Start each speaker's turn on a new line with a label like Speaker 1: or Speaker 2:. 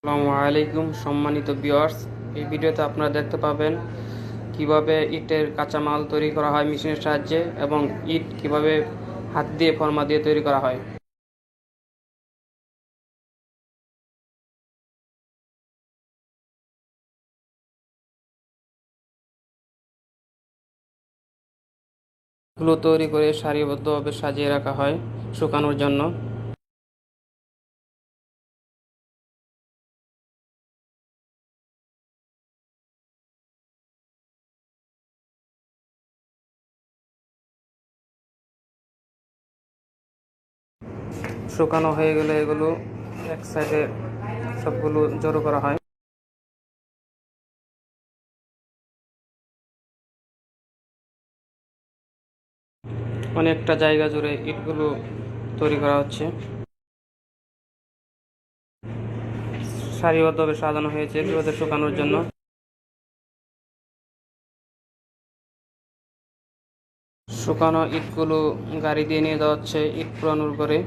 Speaker 1: আসসালামু আলাইকুম সম্মানিত ভিউয়ার্স, এই ভিডিওতে আপনারা দেখতে পাবেন কিভাবে ইটের কাঁচামাল তৈরি করা হয় মেশিনের সাহায্যে এবং ইট কিভাবে হাত দিয়ে ফর্মা দিয়ে তৈরি করা হয়। এগুলো তৈরি করে সারিবদ্ধভাবে সাজিয়ে রাখা হয় শুকানোর জন্য। শুকানো হয়ে গেলে এগুলো এক সাইডে সবগুলো জড়ো করা হয়। অনেকটা জায়গা জুড়ে ইটগুলো তৈরি করা হচ্ছে, সারিবদ্ধভাবে সাজানো হয়েছে রোদে শুকানোর জন্য। শুকানো ইটগুলো গাড়ি দিয়ে নিয়ে যাওয়া হচ্ছে ইট পুরানোর করে।